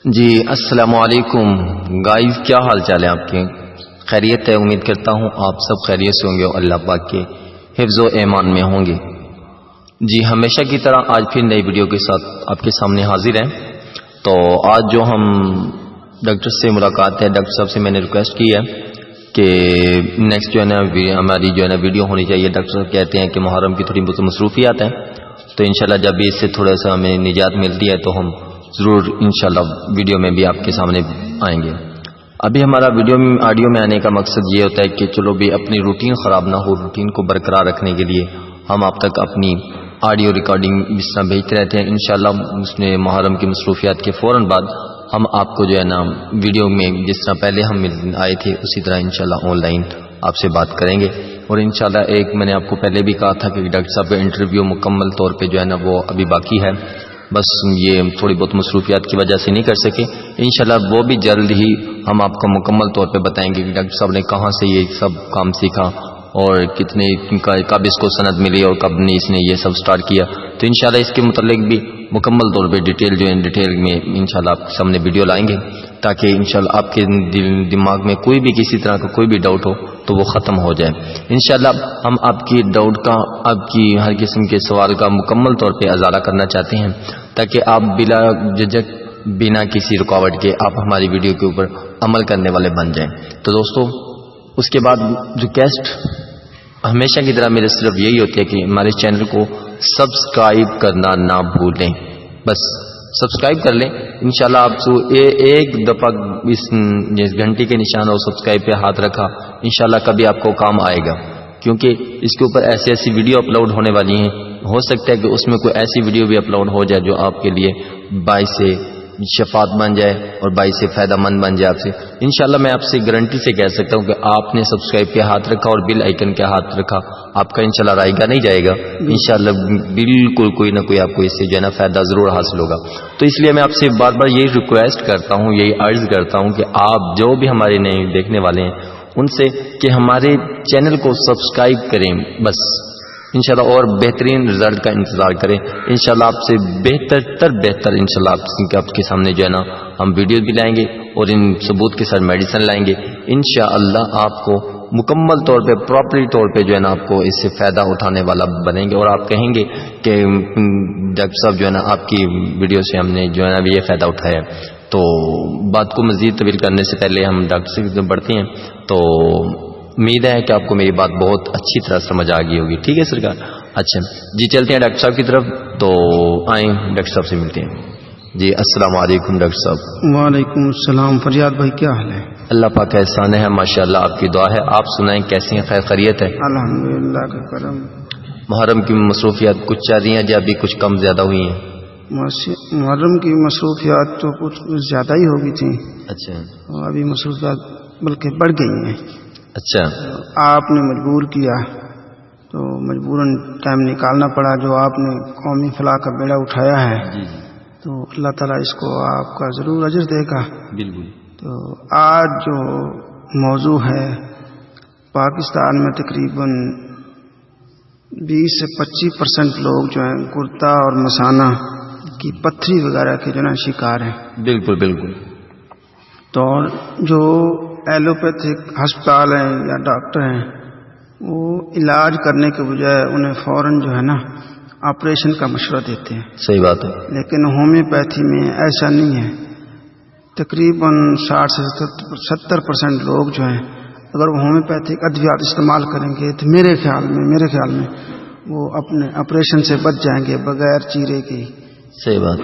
جی السلام علیکم گائز، کیا حال چال ہے آپ کے؟ خیریت ہے؟ امید کرتا ہوں آپ سب خیریت سے ہوں گے اور اللہ پاک کے حفظ و ایمان میں ہوں گے۔ جی ہمیشہ کی طرح آج پھر نئی ویڈیو کے ساتھ آپ کے سامنے حاضر ہیں۔ تو آج جو ہم ڈاکٹر سے ملاقات ہے، ڈاکٹر صاحب سے میں نے ریکویسٹ کی ہے کہ نیکسٹ جو ہے نا ہماری جو ہے نا ویڈیو ہونی چاہیے۔ ڈاکٹر صاحب کہتے ہیں کہ محرم کی تھوڑی بہت مصروفیات ہیں، تو انشاءاللہ جب بھی اس سے تھوڑا سا ہمیں نجات ملتی ہے تو ہم ضرور انشاءاللہ ویڈیو میں بھی آپ کے سامنے آئیں گے۔ ابھی ہمارا آڈیو میں آنے کا مقصد یہ ہوتا ہے کہ چلو بھی اپنی روٹین خراب نہ ہو، روٹین کو برقرار رکھنے کے لیے ہم آپ تک اپنی آڈیو ریکارڈنگ جس طرح بھیجتے رہتے ہیں۔ انشاءاللہ اس میں محرم کی مصروفیات کے فوراً بعد ہم آپ کو جو ہے نا ویڈیو میں جس طرح پہلے ہم آئے تھے اسی طرح انشاءاللہ آن لائن آپ سے بات کریں گے۔ اور انشاءاللہ ایک میں نے آپ کو پہلے بھی کہا تھا کہ ڈاکٹر صاحب کا انٹرویو مکمل طور پہ جو ہے نا وہ ابھی باقی ہے، بس یہ تھوڑی بہت مصروفیات کی وجہ سے نہیں کر سکے۔ انشاءاللہ وہ بھی جلد ہی ہم آپ کو مکمل طور پہ بتائیں گے کہ ڈاکٹر صاحب نے کہاں سے یہ سب کام سیکھا اور کتنے کب اس کو سند ملی اور کب نے اس نے یہ سب سٹارٹ کیا۔ تو انشاءاللہ اس کے متعلق بھی مکمل طور پہ ڈیٹیل میں انشاءاللہ آپ کے سامنے ویڈیو لائیں گے، تاکہ انشاءاللہ آپ کے دماغ میں کوئی بھی کسی طرح کا کوئی بھی ڈاؤٹ ہو تو وہ ختم ہو جائے۔ انشاءاللہ ہم آپ کی ڈاؤٹ کا، آپ کی ہر قسم کے سوال کا مکمل طور پہ ازالہ کرنا چاہتے ہیں، تاکہ آپ بلا جھجک بنا کسی رکاوٹ کے آپ ہماری ویڈیو کے اوپر عمل کرنے والے بن جائیں۔ تو دوستو اس کے بعد ریکویسٹ ہمیشہ کی طرح میرے صرف یہی ہوتی ہے کہ ہمارے چینل کو سبسکرائب کرنا نہ بھولیں، بس سبسکرائب کر لیں۔ انشاءاللہ آپ سے ایک دفعہ اس گھنٹی کے نشان اور سبسکرائب پہ ہاتھ رکھا، انشاءاللہ کبھی آپ کو کام آئے گا، کیونکہ اس کے اوپر ایسی ویڈیو اپلوڈ ہونے والی ہیں۔ ہو سکتا ہے کہ اس میں کوئی ایسی ویڈیو بھی اپلوڈ ہو جائے جو آپ کے لیے باعث شفاعت بن جائے اور باعث فائدہ مند بن جائے آپ سے۔ انشاءاللہ میں آپ سے گارنٹی سے کہہ سکتا ہوں کہ آپ نے سبسکرائب پہ ہاتھ رکھا اور بیل آئیکن کے ہاتھ رکھا، آپ کا انشاءاللہ رائے گا نہیں جائے گا، انشاءاللہ بالکل کوئی نہ کوئی آپ کو اس سے جو ہے نا فائدہ ضرور حاصل ہوگا۔ تو اس لیے میں آپ سے بار بار یہی ریکویسٹ کرتا ہوں، یہی عرض کرتا ہوں کہ آپ جو بھی ہمارے نئے دیکھنے والے ہیں ان سے کہ ہمارے چینل کو سبسکرائب کریں، بس انشاءاللہ اور بہترین رزلٹ کا انتظار کریں۔ انشاءاللہ آپ سے بہتر انشاءاللہ آپ کے سامنے جو ہے نا ہم ویڈیو بھی لائیں گے اور ان ثبوت کے ساتھ میڈیسن لائیں گے۔ انشاءاللہ آپ کو مکمل طور پہ پراپرلی طور پہ جو ہے نا آپ کو اس سے فائدہ اٹھانے والا بنیں گے، اور آپ کہیں گے کہ ڈاکٹر صاحب جو ہے نا آپ کی ویڈیو سے ہم نے جو ہے نا یہ فائدہ اٹھایا ہے۔ تو بات کو مزید طویل کرنے سے پہلے ہم ڈاکٹر سے جب بڑھتے ہیں تو امید ہے کہ آپ کو میری بات بہت اچھی طرح سمجھ آ گئی ہوگی، ٹھیک ہے سرکار؟ اچھا جی چلتے ہیں ڈاکٹر صاحب کی طرف، تو آئیں ڈاکٹر صاحب سے ملتے ہیں۔ جی السلام علیکم ڈاکٹر صاحب۔ وعلیکم السلام فریاد بھائی، کیا حال ہے؟ اللہ پاک کا احسان ہے، ماشاءاللہ آپ کی دعا ہے، آپ سنائیں کیسی ہیں؟ خیر خیریت ہے؟ الحمدللہ کا کرم۔ محرم کی مصروفیات کچھ چل رہی ہیں یا ابھی کچھ کم زیادہ ہوئی ہیں؟ محرم کی مصروفیات تو کچھ زیادہ ہی ہو گئی تھیں، اچھا اور ابھی مصروفیات بلکہ بڑھ گئی ہیں۔ اچھا آپ نے مجبور کیا تو مجبوراً ٹائم نکالنا پڑا، جو آپ نے قومی فلاح کا بیڑا اٹھایا ہے جی تو اللہ تعالیٰ اس کو آپ کا ضرور اجر دے گا۔ بالکل۔ تو آج جو موضوع ہے، پاکستان میں تقریباً 20 سے 25% لوگ جو ہیں گردہ اور مثانہ کی پتھری وغیرہ کے جو ہے شکار ہیں۔ بالکل بالکل۔ تو جو ایلوپیتھک ہسپتال ہیں یا ڈاکٹر ہیں وہ علاج کرنے کے بجائے انہیں فوراً جو ہے نا آپریشن کا مشورہ دیتے ہیں۔ صحیح بات ہے۔ لیکن ہومیوپیتھی میں ایسا نہیں ہے۔ تقریباً 60 سے 70% لوگ جو ہیں اگر وہ ہومیوپیتھک ادویات استعمال کریں گے تو میرے خیال میں وہ اپنے آپریشن سے بچ جائیں گے بغیر چیرے کے۔ صحیح بات۔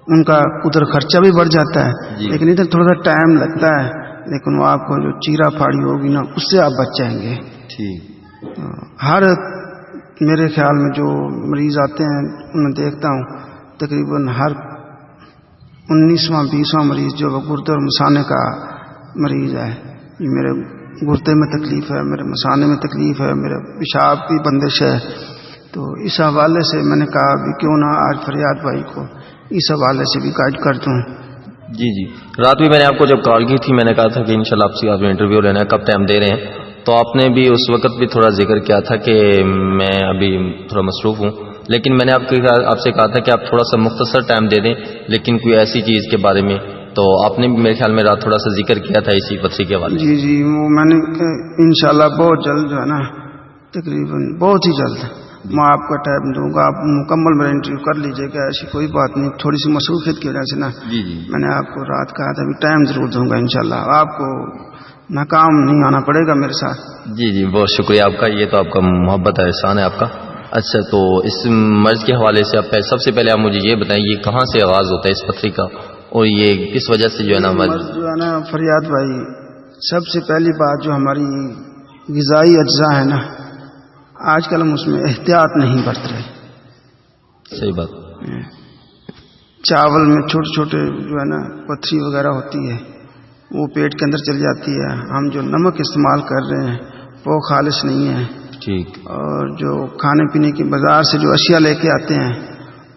ان کا ادھر خرچہ بھی بڑھ جاتا ہے جی۔ لیکن ادھر تھوڑا سا ٹائم لگتا ہے، لیکن وہ آپ کو جو چیرا پھاڑی ہوگی نا اس سے آپ بچ جائیں گے۔ ٹھیک۔ ہر میرے خیال میں جو مریض آتے ہیں انہیں دیکھتا ہوں تقریباً ہر 19واں 20واں مریض جو وہ گردے اور مثانے کا مریض ہے، یہ میرے گردے میں تکلیف ہے، میرے مثانے میں تکلیف ہے، میرے پیشاب کی بندش ہے۔ تو اس حوالے سے میں نے کہا بھی کیوں نہ آج فریاد بھائی کو اس حوالے سے بھی گائیڈ کر دوں۔ جی جی، رات بھی میں نے آپ کو جب کال کی تھی میں نے کہا تھا کہ انشاءاللہ آپ سے آپ انٹرویو لینا ہے، کب ٹائم دے رہے ہیں؟ تو آپ نے بھی اس وقت بھی تھوڑا ذکر کیا تھا کہ میں ابھی تھوڑا مصروف ہوں، لیکن میں نے آپ سے کہا تھا کہ آپ تھوڑا سا مختصر ٹائم دے دیں، لیکن کوئی ایسی چیز کے بارے میں تو آپ نے بھی میرے خیال میں رات تھوڑا سا ذکر کیا تھا اسی پتھری کے حوالے سے۔ جی وہ میں نے انشاءاللہ بہت جلد جو ہے نا، تقریباً بہت ہی جلد میں آپ کا ٹائم دوں گا، آپ مکمل میرا انٹرویو کر لیجیے گا، ایسی کوئی بات نہیں، تھوڑی سی مصروفیت کی وجہ سے نا جی میں نے آپ کو رات کہا تھا، ابھی ٹائم ضرور دوں گا انشاءاللہ، آپ کو ناکام نہیں آنا پڑے گا میرے ساتھ۔ جی بہت شکریہ آپ کا، یہ تو آپ کا محبت ہے، احسان ہے آپ کا۔ اچھا، تو اس مرض کے حوالے سے آپ سب سے پہلے آپ مجھے یہ بتائیں یہ کہاں سے آغاز ہوتا ہے اس پتھری کا، اور یہ کس وجہ سے جو ہے نا مرض جو ہے نا فریاد بھائی، سب سے پہلی بات جو ہماری غذائی اجزاء ہے نا، آج کل ہم اس میں احتیاط نہیں برت رہے۔ صحیح بات۔ چاول میں چھوٹے چھوٹے جو ہے نا پتھری وغیرہ ہوتی ہے، وہ پیٹ کے اندر چلی جاتی ہے، ہم جو نمک استعمال کر رہے ہیں وہ خالص نہیں ہے، ٹھیک، اور جو کھانے پینے کی بازار سے جو اشیاء لے کے آتے ہیں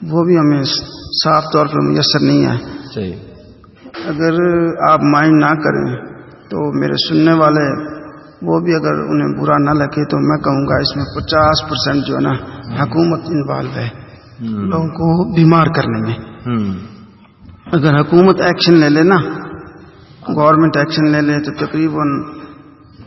وہ بھی ہمیں صاف طور پر میسر نہیں ہے۔ صحیح۔ اگر آپ مائنڈ نہ کریں تو میرے سننے والے وہ بھی اگر انہیں برا نہ لگے تو میں کہوں گا اس میں 50% جو ہے نا حکومت انوالو ہے لوگوں کو بیمار کرنے میں۔ اگر حکومت ایکشن لے لے نا، گورنمنٹ ایکشن لے لے تو تقریباً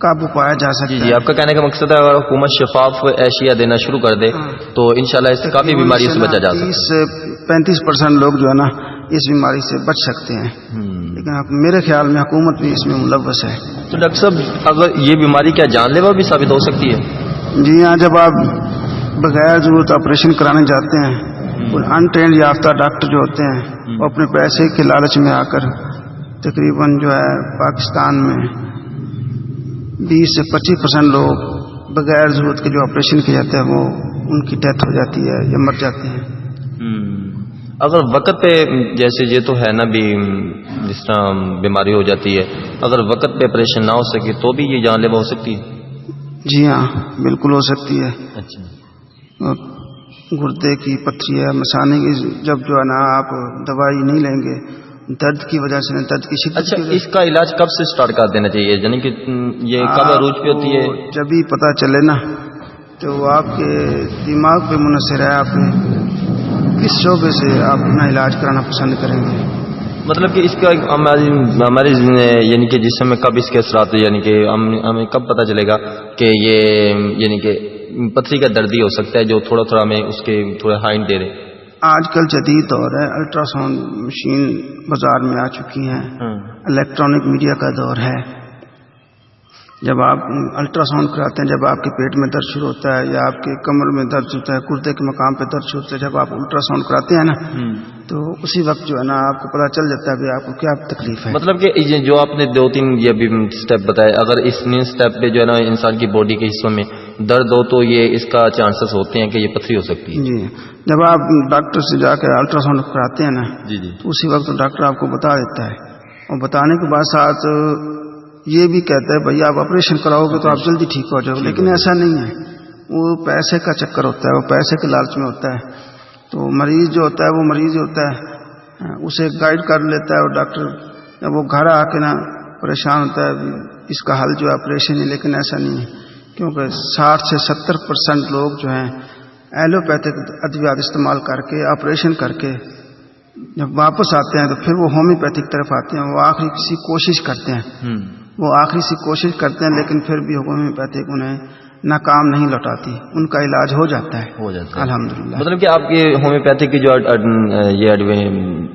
قابو پایا جا سکتا ہے۔ جی آپ کا کہنے کا مقصد ہے اگر حکومت شفاف اشیاء دینا شروع کر دے تو انشاءاللہ اس سے کافی بیماریوں سے بچا جا سکتا ہے۔ 30 سے 35% لوگ جو ہے نا اس بیماری سے بچ سکتے ہیں، لیکن میرے خیال میں حکومت بھی اس میں ملوث ہے۔ تو ڈاکٹر صاحب اگر یہ بیماری کیا جان لیوا بھی ثابت ہو سکتی ہے؟ جی ہاں، جب آپ بغیر ضرورت آپریشن کرانے جاتے ہیں، ان ٹرینڈ یافتہ ڈاکٹر جو ہوتے ہیں وہ اپنے پیسے کے لالچ میں آ کر تقریباً جو ہے پاکستان میں 20 سے 25% لوگ بغیر ضرورت کے جو آپریشن کیے جاتے ہیں وہ ان کی ڈیتھ ہو جاتی ہے یا مر جاتے ہیں۔ اگر وقت پہ، جیسے یہ تو ہے نا بھی جس طرح بیماری ہو جاتی ہے، اگر وقت پہ آپریشن نہ ہو سکے تو بھی یہ جان لیوا ہو سکتی ہے؟ جی ہاں بالکل ہو سکتی ہے۔ اچھا، گردے کی پتھری ہے، مثانے کی، جب جو ہے نا آپ دوائی نہیں لیں گے درد کی وجہ سے، درد کی شدت اچھا کی وجہ اس کا علاج کب سے سٹارٹ کر دینا چاہیے، یعنی کہ یہ کب عروج پہ ہوتی ہے؟ جب ہی پتہ چلے نا تو وہ آپ کے دماغ پہ منحصر ہے، آپ کس شعبے سے آپ اپنا علاج کرانا پسند کریں گے۔ مطلب کہ اس کا ہمارے یعنی کہ جسم میں کب اس کے اثرات، یعنی کہ ہمیں کب پتہ چلے گا کہ یہ یعنی کہ پتھری کا درد ہی ہو سکتا ہے جو تھوڑا تھوڑا ہمیں اس کے تھوڑے ہائنٹ دے رہے؟ آج کل جدید دور ہے، الٹرا ساؤنڈ مشین بازار میں آ چکی ہیں، الیکٹرانک میڈیا کا دور ہے۔ جب آپ الٹرا ساؤنڈ کراتے ہیں، جب آپ کے پیٹ میں درد شروع ہوتا ہے یا آپ کے کمر میں درد ہوتا ہے، گردے کے مقام پہ درد شروع ہوتا ہے، جب آپ الٹرا ساؤنڈ کراتے ہیں نا تو اسی وقت جو ہے نا آپ کو پتہ چل جاتا ہے کہ آپ کو کیا تکلیف ہے۔ مطلب کہ یہ جو آپ نے 2-3 یہ بھی سٹیپ بتائے، اگر اس سٹیپ پہ جو ہے نا انسان کی باڈی کے حصوں میں درد ہو تو یہ اس کا چانسز ہوتے ہیں کہ یہ پتھری ہو سکتی ہے۔ جی، جب آپ ڈاکٹر سے جا کے الٹرا ساؤنڈ کراتے ہیں نا جی تو اسی وقت ڈاکٹر آپ کو بتا دیتا ہے، اور بتانے کے بعد ساتھ یہ بھی کہتا ہے بھائی آپ آپریشن کراؤ گے تو آپ جلدی ٹھیک ہو جاؤ گے، لیکن ایسا نہیں ہے، وہ پیسے کا چکر ہوتا ہے، وہ پیسے کے لالچ میں ہوتا ہے۔ تو مریض جو ہوتا ہے وہ مریض ہوتا ہے، اسے گائیڈ کر لیتا ہے، اور ڈاکٹر جب وہ گھر آ کے نا پریشان ہوتا ہے اس کا حل جو ہے آپریشن ہے، لیکن ایسا نہیں ہے، کیونکہ 60 سے 70% لوگ جو ہیں ایلوپیتھک ادویات استعمال کر کے، آپریشن کر کے جب واپس آتے ہیں تو پھر وہ ہومیوپیتھک طرف آتے ہیں، وہ آخری سی کوشش کرتے ہیں، وہ آخری سی کوشش کرتے ہیں، لیکن پھر بھی ہومیوپیتھک انہیں ناکام نہیں لوٹاتی، ان کا علاج ہو جاتا ہے الحمدللہ۔ مطلب کہ آپ یہ ہومیوپیتھک کی جو یہ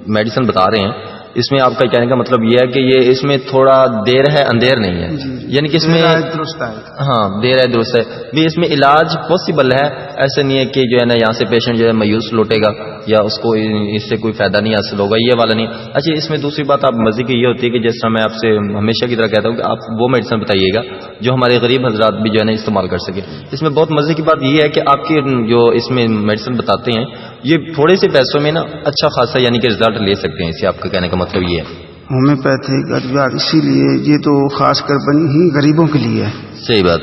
میڈیسن بتا رہے ہیں اس میں آپ کا کہنے کا مطلب یہ ہے کہ یہ اس میں تھوڑا دیر ہے اندیر نہیں ہے، یعنی کہ اس میں درست ہے، ہاں دیر ہے درست ہے بھی، اس میں علاج پاسبل ہے، ایسے نہیں ہے کہ جو ہے نا یہاں سے پیشنٹ جو ہے مایوس لوٹے گا یا اس کو اس سے کوئی فائدہ نہیں حاصل ہوگا، یہ والا نہیں۔ اچھا اس میں دوسری بات آپ مزے کی یہ ہوتی ہے کہ جس طرح میں آپ سے ہمیشہ کی طرح کہتا ہوں کہ آپ وہ میڈیسن بتائیے گا جو ہمارے غریب حضرات بھی جو ہے نا استعمال کر سکے۔ اس میں بہت مزے کی بات یہ ہے کہ آپ کی جو اس میں میڈیسن بتاتے ہیں یہ تھوڑے سے پیسوں میں نا اچھا خاصا یعنی کہ رزلٹ لے سکتے ہیں، اس سے آپ کا کہنے کا مطلب یہ ہے۔ ہومیوپیتھک ادویات اسی لیے یہ تو خاص کر بنی ہی غریبوں کے لیے ہے، صحیح بات،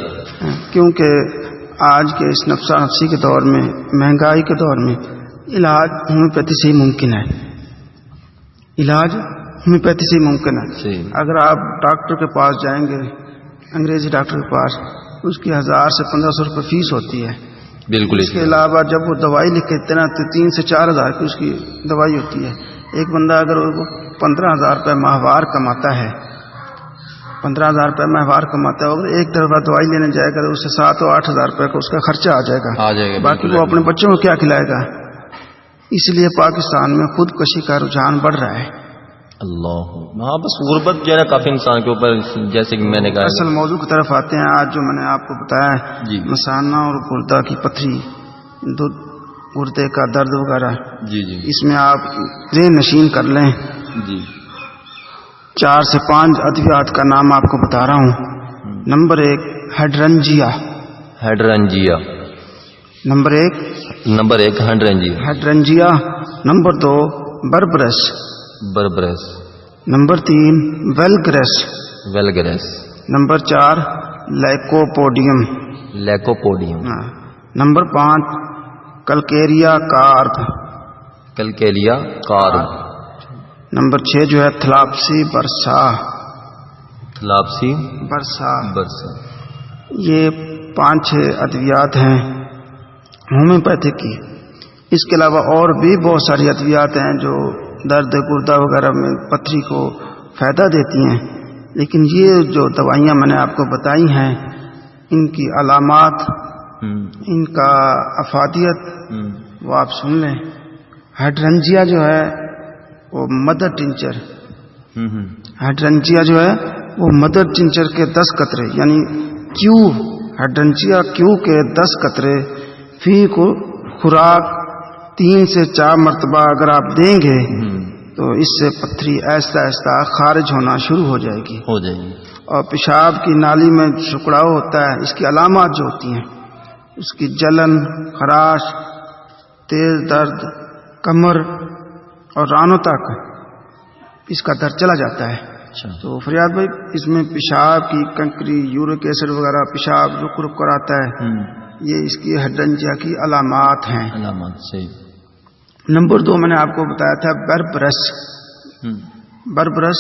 کیونکہ آج کے اس نفسا نفسی کے دور میں، مہنگائی کے دور میں علاج ہومیوپیتھی سے ہی ممکن ہے، علاج ہومیوپیتھی سے ہی ممکن ہے۔ اگر آپ ڈاکٹر کے پاس جائیں گے، انگریزی ڈاکٹر کے پاس، اس کی 1000 سے 1500 روپے فیس ہوتی ہے، بالکل. اس کے علاوہ جب وہ دوائی لکھ دیتے نا تو 3 سے 4 ہزار کی اس کی دوائی ہوتی ہے. ایک بندہ اگر 15,000 روپے ماہوار کماتا ہے 15,000 روپے ماہوار کماتا ہے اور ایک دفعہ دوائی لینے جائے گا تو اس سے 7 اور 8 ہزار روپے کا اس کا خرچہ آ جائے گا. باقی وہ اپنے بچوں کو کیا کھلائے گا. اس لیے پاکستان میں خودکشی کا رجحان بڑھ رہا ہے. اللہ. ہاں بس غربت جو ہے نا کافی انسان کے اوپر، جیسے کہ میں نے کہا. اصل موضوع کی طرف آتے ہیں. آج جو میں نے آپ کو بتایا ہے جی مثانہ اور گردہ کی پتھری، گردے کا درد وغیرہ، جی جی اس میں آپ ذہن نشین کر لیں. جی 4 سے 5 ادویات کا نام آپ کو بتا رہا ہوں. Number 1 hydrangea. Hydrangea. Number 1 hydrangea. Number 2 berberis. Berberis. Number 3 vulgaris. Vulgaris. Number 4 lycopodium. Lycopodium. Number 5 calcarea carb. Calcarea carb. Number 6 جو ہے تھلاپسی برسا. تھلاپسی برسا. یہ 5-6 ادویات ہیں ہومیوپیتھک کی. اس کے علاوہ اور بھی بہت ساری ادویات ہیں جو درد گردہ وغیرہ میں پتھری کو فائدہ دیتی ہیں. لیکن یہ جو دوائیاں میں نے آپ کو بتائی ہیں ان کی علامات، ان کا افادیت وہ آپ سن لیں. ہیڈرنجیا جو ہے وہ مدر ٹنچر. ہیڈرنجیا جو ہے وہ مدر ٹنچر کے 10 قطرے یعنی کیو، ہیڈرنجیا کیو کے 10 قطرے فی کو خوراک 3 سے 4 مرتبہ اگر آپ دیں گے تو اس سے پتھری آہستہ آہستہ خارج ہونا شروع ہو جائے گی. اور پیشاب کی نالی میں سکڑاؤ ہوتا ہے. اس کی علامات جو ہوتی ہیں اس کی جلن، خراش، تیز درد کمر اور رانوں تک اس کا درد چلا جاتا ہے. تو فریاد بھائی اس میں پیشاب کی کنکری، یورک ایسڈ وغیرہ پیشاب رک رک کر آتا ہے، یہ اس کی ہیڈرنجیا کی علامات ہیں. صحیح. نمبر 2 میں نے آپ کو بتایا تھا بربرس. بربرس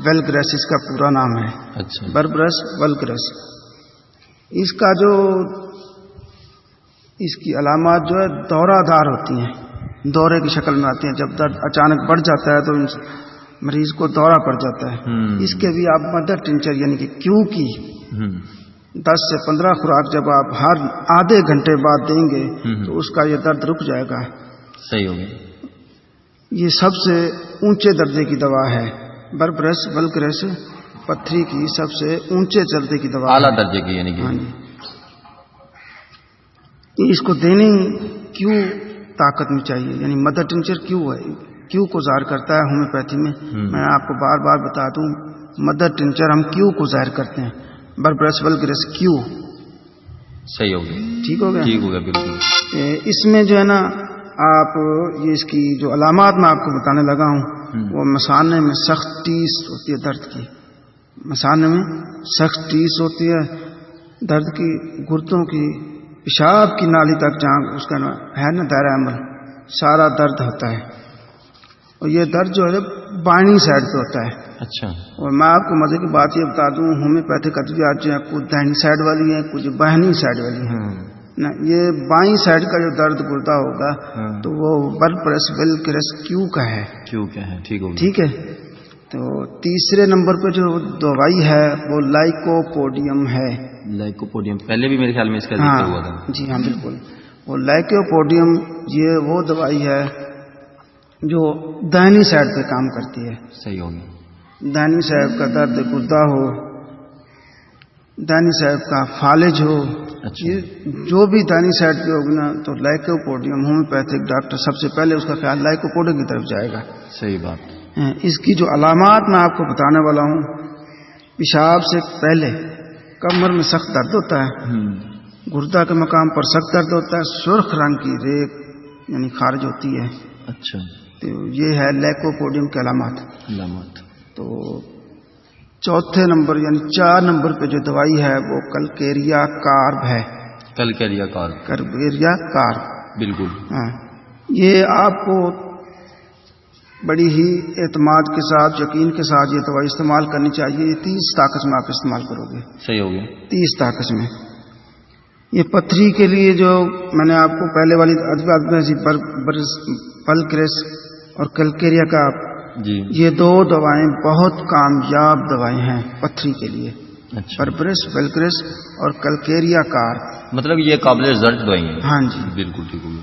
ویلگرس اس کا پورا نام ہے. اچھا. بربرس ویلگرس. اس کا جو اس کی علامات جو ہے دورہ دار ہوتی ہیں، دورے کی شکل میں آتی ہیں. جب درد اچانک بڑھ جاتا ہے تو مریض کو دورہ پڑ جاتا ہے. اس کے بھی آپ مدر ٹنچر یعنی کہ کیو کی 10 سے 15 خوراک جب آپ ہر آدھے گھنٹے بعد دیں گے تو اس کا یہ درد رک جائے گا. صحیح ہو گیا. یہ سب سے اونچے درجے کی دوا ہے. بربرس ویلگرس پتھری کی سب سے اونچے درجے کی دوا، اعلیٰ درجے کی یعنی کہ. ہاں جی. اس کو دینے کیوں طاقت میں چاہیے یعنی مدر ٹنچر کیوں ہے، کیوں کو ظاہر کرتا ہے ہومیوپیتھی میں. میں آپ کو بار بار بتا دوں مدر ٹنچر ہم کیوں کو ظاہر کرتے ہیں. بربرس ویلگرس کیوں. صحیح ہو گیا. ٹھیک ہو گیا. ٹھیک ہو گیا بالکل. اس میں جو ہے نا آپ یہ اس کی جو علامات میں آپ کو بتانے لگا ہوں وہ مثانے میں سخت ٹیس ہوتی ہے درد کی. مثانے میں سخت ٹیس ہوتی ہے درد کی، گردوں کی، پیشاب کی نالی تک جہاں اس کا ہے نا دائرہ عمل سارا درد ہوتا ہے. اور یہ درد جو ہے بائیں سائڈ پہ ہوتا ہے. اچھا. اور میں آپ کو مزے کی بات یہ بتا دوں ہومیوپیتھک ادویات جو ہیں کچھ دائنی سائڈ والی ہیں کچھ بائیں سائڈ والی ہیں. یہ بائیں سائڈ کا جو درد گردہ ہوگا تو وہ بربرس ویلگرس کیو کا ہے. کیو کیا ہے. ٹھیک ہو گیا. ٹھیک ہے. تو تیسرے نمبر پہ جو دوائی ہے وہ لائکوپوڈیم ہے. لائکوپوڈیم پہلے بھی میرے خیال میں اس کا ذکر ہوا تھا. جی ہاں بالکل. وہ لائکوپوڈیم یہ وہ دوائی ہے جو دائنی سائڈ پہ کام کرتی ہے. صحیح ہو گیا. دائنی سائڈ کا درد گردہ ہو، دائنی سائڈ کا فالج ہو، جو بھی دائنی سائڈ پہ ہوگی نا تو لائکوپوڈیم ہومیوپیتھک ڈاکٹر سب سے پہلے اس کا خیال لائکوپوڈیم کی طرف جائے گا. صحیح بات. اس کی جو علامات میں آپ کو بتانے والا ہوں، پیشاب سے پہلے کمر میں سخت درد ہوتا ہے، گردہ کے مقام پر سخت درد ہوتا ہے، سرخ رنگ کی ریت یعنی خارج ہوتی ہے. اچھا. تو یہ ہے لیکوپوڈیم کے علامات. تو چوتھے نمبر یعنی 4 نمبر پہ جو دوائی ہے وہ کلکیریا کارب ہے. کلکیریا کارب. کلکیریا کارب. بالکل. ہاں. یہ آپ کو بڑی ہی اعتماد کے ساتھ یقین کے ساتھ یہ دوائی استعمال کرنی چاہیے. 30 طاقت میں آپ استعمال کرو گے. صحیح ہو گیا. 30 طاقت میں. یہ پتھری کے لیے جو میں نے آپ کو پہلے والی ادویات میں بلکریس اور کلکیریا کا، جی یہ دو دوائیں بہت کامیاب دوائیں ہیں پتھری کے لیے. اچھا، بربرس بلکریس اور کلکیریا کار. مطلب یہ قابل رزلٹ دوائی ہیں. ہاں جی. بالکل ٹھیک ہوگی.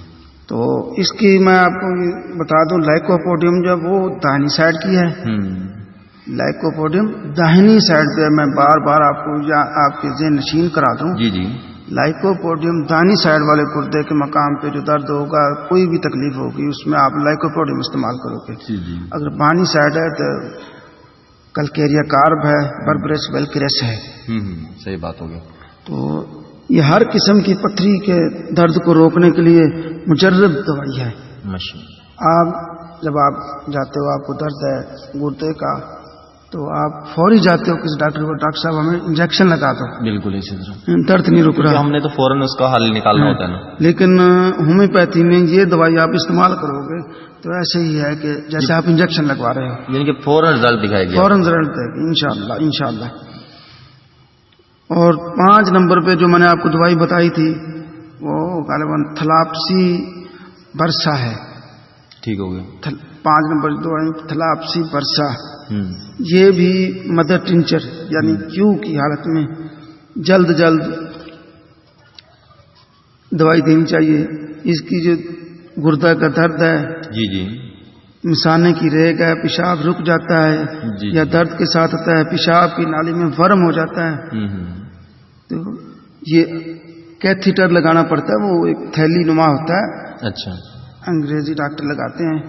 تو اس کی میں آپ کو بتا دوں، لائکوپوڈیم جو وہ داہنی سائڈ کی ہے. لائکوپوڈیم داہنی سائڈ پہ، میں بار بار آپ کو آپ کے ذہن نشین کرا دوں. جی جی. لائکوپوڈیم داہنی سائڈ والے گردے کے مقام پہ جو درد ہوگا، کوئی بھی تکلیف ہوگی، اس میں آپ لائکوپوڈیم استعمال کرو گے. جی جی. اگر بانی سائڈ ہے تو کلکیریا کارب ہے، بربرس بلکریس ہے. صحیح بات ہوگی. تو یہ ہر قسم کی پتھری کے درد کو روکنے کے لیے مجرب دوائی ہے. آپ جب آپ جاتے ہو، آپ کو درد ہے گردے کا، تو آپ فوری جاتے ہو کسی ڈاکٹر کو، ڈاکٹر صاحب ہمیں انجیکشن لگا دو. بالکل اسی طرح درد نہیں رک رہا. ہم نے تو فوراً اس کا حل نکالنا ہوتا ہے نا. لیکن ہومیوپیتھی میں یہ دوائی آپ استعمال کرو گے تو ایسے ہی ہے کہ جیسے آپ انجیکشن لگوا رہے ہو، یعنی کہ فوراً رزلٹ دکھائے گی. فوراً رزلٹ دے گی انشاءاللہ. اور 5 نمبر پہ جو میں نے آپ کو دوائی بتائی تھی وہ غالباً تھلاپسی برسا ہے. ٹھیک ہو گیا. 5 نمبر دوائی تھلاپسی برسا. یہ بھی مدر ٹنچر یعنی کیو کی حالت میں جلد دوائی دینی چاہیے. اس کی جو گردہ کا درد ہے، جی جی، مثانے کی ریگ ہے، پیشاب رک جاتا ہے جی یا درد کے ساتھ ہوتا ہے، پیشاب کی نالی میں ورم ہو جاتا ہے، تو یہ کیتھیٹر لگانا پڑتا ہے. وہ ایک تھیلی نما ہوتا ہے. اچھا. انگریزی ڈاکٹر لگاتے ہیں.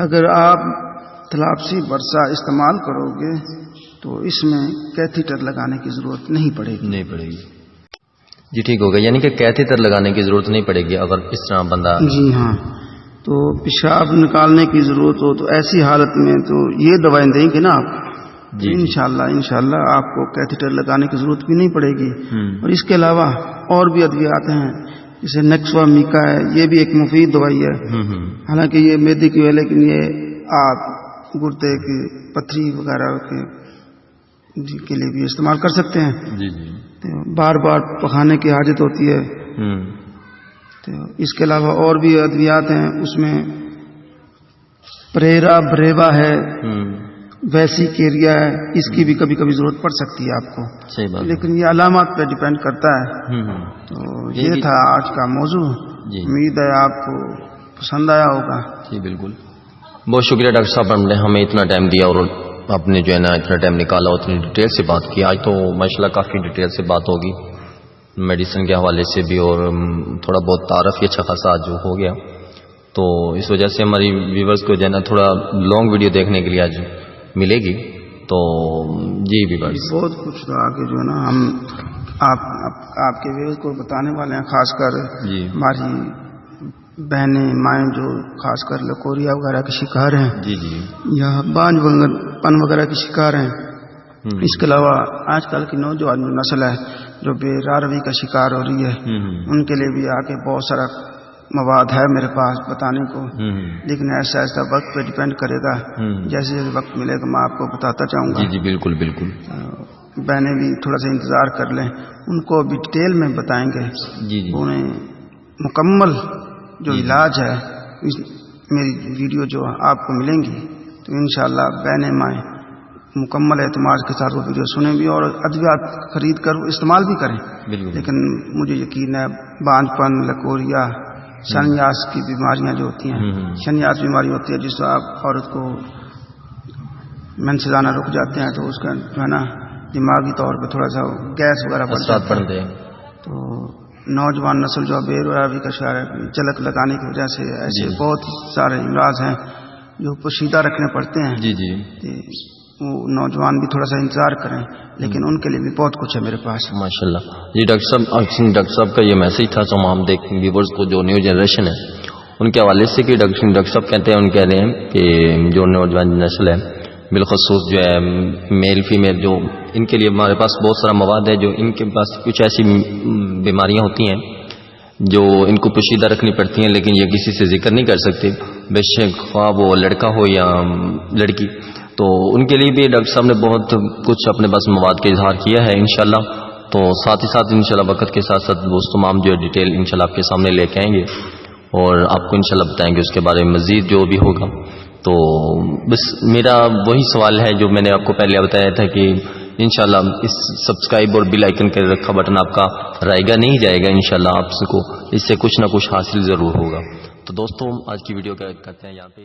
اگر آپ تھلاپسی برسا استعمال کرو گے تو اس میں کیتھیٹر لگانے کی ضرورت نہیں پڑے گی. جی ٹھیک ہوگا. یعنی کہ کیتھیٹر لگانے کی ضرورت نہیں پڑے گی اگر اس طرح بندہ. جی ہاں. تو پیشاب نکالنے کی ضرورت ہو تو ایسی حالت میں تو یہ دوائیں دیں گے نا آپ. جی انشاءاللہ آپ کو کیتھیٹر لگانے کی ضرورت بھی نہیں پڑے گی. اور اس کے علاوہ اور بھی ادویات ہیں جیسے نیکسوا میکا ہے. یہ بھی ایک مفید دوائی ہے. حالانکہ یہ میدے کی ہے، لیکن یہ آپ گردے کی پتھری وغیرہ کے لیے بھی استعمال کر سکتے ہیں. جی جی. بار بار پکانے کی حاجت ہوتی ہے. تو اس کے علاوہ اور بھی ادویات ہیں. اس میں پریرا بریوا ہے، ویسی کیریا ہے. اس کی بھی کبھی کبھی ضرورت پڑ سکتی ہے آپ کو. صحیح بات. لیکن یہ علامات پہ ڈیپینڈ کرتا ہے. تو یہ تھا آج کا موضوع. امید ہے آپ کو پسند آیا ہوگا. جی بالکل. بہت شکریہ ڈاکٹر صاحب، ہمیں اتنا ٹائم دیا اور آپ نے جو ہے نا اتنا ٹائم نکالا، اتنی ڈیٹیل سے بات کی. آج تو ماشاءاللہ کافی ڈیٹیل سے بات ہوگی میڈیسن کے حوالے سے بھی، اور تھوڑا بہت تعارف ہی اچھا خاصا جو ہو گیا. تو اس وجہ سے ہماری ویورز کو جو ہے نا تھوڑا لانگ ویڈیو دیکھنے کے لیے آج ملے گی. تو جی ویورز بہت کچھ تو آگے جو ہے نا ہم آپ کے ویورز کو بتانے والے ہیں. خاص کر ہماری بہنیں مائیں جو خاص کر لکوریا وغیرہ کے شکار ہیں، جی جی، یا بانج پن وغیرہ کے شکار ہیں. اس کے علاوہ آج کل کی نوجوان نسل ہے جو بے راروی کا شکار ہو رہی ہے، ان کے لیے بھی آگے بہت سارا مواد ہے میرے پاس بتانے کو. لیکن ایسا ایسا وقت پہ ڈیپینڈ کرے گا. جیسے جیسے وقت ملے گا میں آپ کو بتاتا چاہوں گا. جی جی بالکل بالکل. بہنیں بھی تھوڑا سا انتظار کر لیں، ان کو بھی ڈیٹیل میں بتائیں گے. جی جی، انہیں مکمل جو علاج ہے میری ویڈیو جو آپ کو ملیں گی تو انشاءاللہ بہنیں مائیں مکمل اعتماد کے ساتھ وہ ویڈیو سنیں بھی اور ادویات خرید کر استعمال بھی کریں. لیکن مجھے یقین ہے بانج پن، لکوریا، شنیاس کی بیماریاں جو ہوتی ہیں، شنیاس بیماری ہوتی ہے جس سے آپ عورت کو منسوس آنا رک جاتے ہیں، تو اس کا جو ہے نا دماغی طور پہ تھوڑا سا گیس وغیرہ پڑتے ہیں. تو نوجوان نسل جو بے روی کا شکار ہے، جلک لگانے کی وجہ سے ایسے بہت سارے امراض ہیں جو پوشیدہ رکھنے پڑتے ہیں. جی جی، وہ نوجوان بھی تھوڑا سا انتظار کریں، لیکن ان کے لیے بھی بہت کچھ ہے میرے پاس ماشاءاللہ. جی ڈاکٹر صاحب کا یہ میسج تھا تو ہم دیکھیں ویورز کو جو نیو جنریشن ہے ان کے حوالے سے کہ ڈاکٹر صاحب کہتے ہیں، ان کہہ رہے ہیں کہ جو نوجوان نسل ہے بالخصوص جو ہے میل فیمیل، جو ان کے لیے ہمارے پاس بہت سارا مواد ہے. جو ان کے پاس کچھ ایسی بیماریاں ہوتی ہیں جو ان کو پوشیدہ رکھنی پڑتی ہیں، لیکن یہ کسی سے ذکر نہیں کر سکتے، بے شک خواہ وہ لڑکا ہو یا لڑکی. تو ان کے لیے بھی ڈاکٹر صاحب نے بہت کچھ اپنے پاس مواد کا اظہار کیا ہے انشاءاللہ. تو ساتھ ہی ساتھ انشاءاللہ وقت کے ساتھ ساتھ وہ تمام جو ہے ڈیٹیل انشاءاللہ آپ کے سامنے لے کے آئیں گے اور آپ کو انشاءاللہ بتائیں گے اس کے بارے میں مزید جو بھی ہوگا. تو بس میرا وہی سوال ہے جو میں نے آپ کو پہلے بتایا تھا کہ انشاءاللہ اس سبسکرائب اور بیل آئیکن کے رکھا بٹن آپ کا رائے گا نہیں جائے گا، انشاءاللہ آپ کو اس سے کچھ نہ کچھ حاصل ضرور ہوگا. تو دوستوں آج کی ویڈیو کا کرتے ہیں یہاں پہ.